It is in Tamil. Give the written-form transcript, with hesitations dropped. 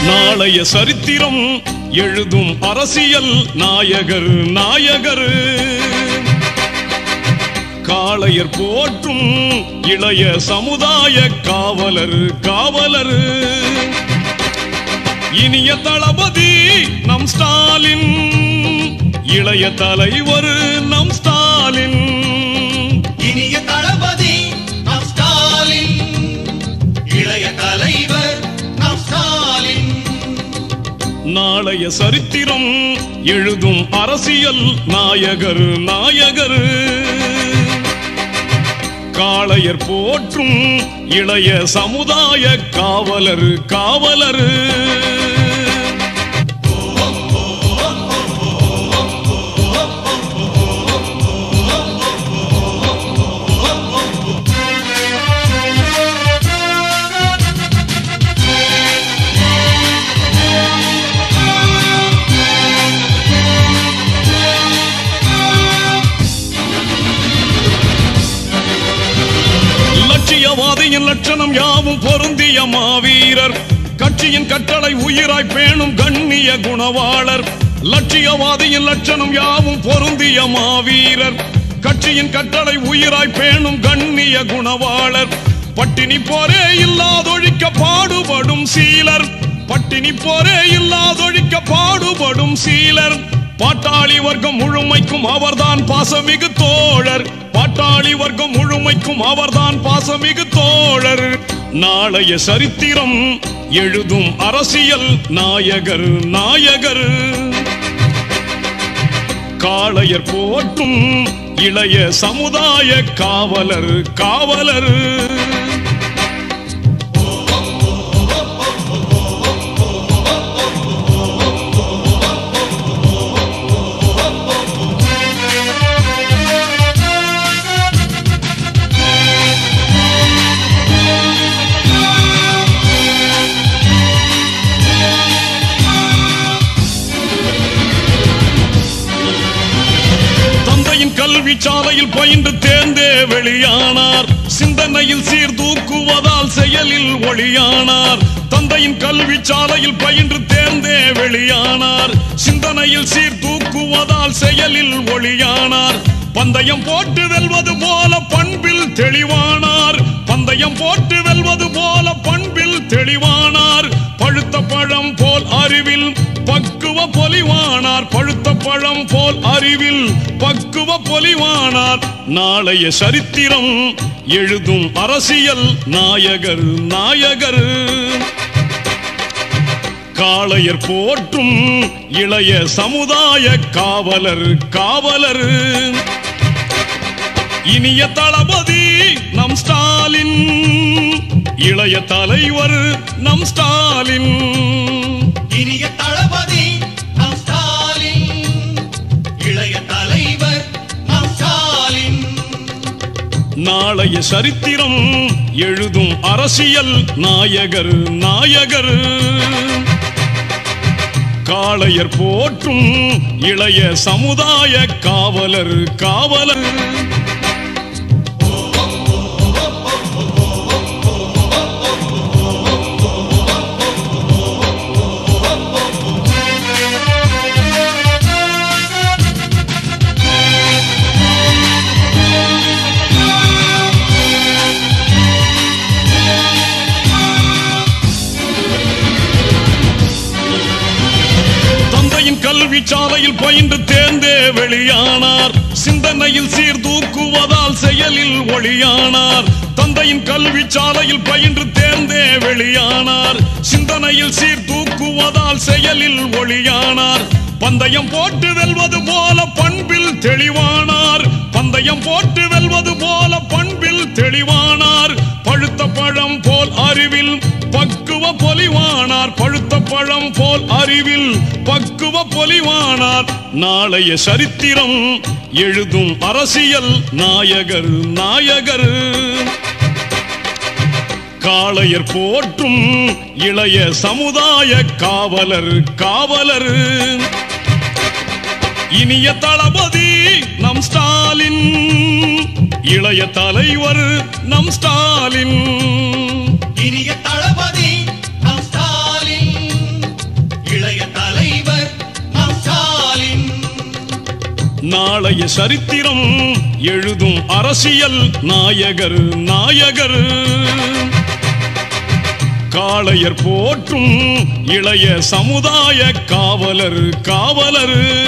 நாளைய சரித்திரம் எழுதும் அரசியல் நாயகர் நாயகர் காளையர் போற்றும் இளைய சமுதாய காவலர் காவலர் இனிய தளபதி நம் ஸ்டாலின் இளைய தலைவர் நம் ஸ்டாலின் இனிய தளபதி நம் ஸ்டாலின் இளைய தலைவர் நம் ஸ்டாலின் நாளைய சரித்திரம் எழுதும் அரசியல் நாயகர் நாயகர் காளையர் போற்றும் இளைய சமுதாய காவலர் காவலர் லட்சியவாதியின் லட்சணம் யாவும் பொருந்திய மாவீரர் கட்சியின் கட்டளை உயிராய் பேணும் கண்ணிய குணவாளர் லட்சியவாதியின் லட்சணம் யாவும் பொருந்திய மாவீரர் கட்சியின் கட்டளை உயிராய் பேணும் கண்ணிய குணவாளர் பட்டினி போரே இல்லாதொழிக்க பாடுபடும் சீலர் பட்டினி போரே இல்லாதொழிக்க பாடுபடும் சீலர் பாட்டாளி வர்க்கம் முழுமைக்கும் அவர்தான் பாசமிகு தோழர் பாட்டாளி வர்க்கம் முழுமைக்கும் அவர்தான் பாசமிகு தோழர் நாளைய சரித்திரம் எழுதும் அரசியல் நாயகர் நாயகர் காளையர் போற்றும் இளைய சமுதாய காவலர் காவலர் சாலையில் பயின்று தேர்ந்தே வெளியானார் சிந்தனையில் சீர்தூக்குவதால் செயலில் ஒளியானார் தந்தையின் கல்வி சாலையில் பயின்று தேர்ந்தே வெளியானார் சிந்தனையில் சீர்தூக்குவதால் செயலில் ஒளியானார் பந்தயம் போட்டு வெல்வது போல பண்பில் தெளிவானார் பந்தயம் போட்டு வெல்வது போல பண்பில் தெளிவானார் பழுத்த பழம் போல் அறிவில் பக்குவ பொலிவானார் பழுத்த பழம் போல் அறிவில் பக்குவ பொலிவானார் நாளைய சரித்திரம் எழுதும் அரசியல் நாயகர் நாயகர் காளையர் போற்றும் இளைய சமுதாய காவலர் காவலர் இனிய தளபதி நம் ஸ்டாலின் இளைய தலைவர் நம் ஸ்டாலின் இனிய தளபதி நம் ஸ்டாலின் இளைய தலைவர் நம் ஸ்டாலின் நாளைய சரித்திரம் எழுதும் அரசியல் நாயகர் நாயகர் காளையர் போற்றும் இளைய சமுதாய காவலர் காவலர் கல்வி சாலையில் பயின்று தேர்ந்தே வெளியானார் சிந்தனையில் சீர்தூக்குவதால் செயலில் ஒளியானார் தந்தையின் கல்வி சாலையில் பயின்று தேர்ந்தே வெளியானார் சிந்தனையில் சீர்தூக்குவதால் செயலில் ஒளியானார் பந்தயம் போட்டு வெல்வது போல பண்பில் தெளிவானார் பந்தயம் போட்டு வெல்வது போல பண்பில் தெளிவானார் பழுத்த பழம் போல் அறிவில் பக்குவ பொலிவானார் பழுத்த பழம் போல் அறிவில் பக்குவ பொலிவானார் நாளைய சரித்திரம் எழுதும் அரசியல் நாயகர் நாயகர் காளையர் போற்றும் இளைய சமுதாய காவலர் காவலர் இனிய தளபதி நம் ஸ்டாலின் இளைய தலைவர் நம் ஸ்டாலின் இனிய தளபதி நம் ஸ்டாலின் நாளைய சரித்திரம் எழுதும் அரசியல் நாயகர் நாயகர். காளையர் போற்றும் இளைய சமுதாய காவலர் காவலர்.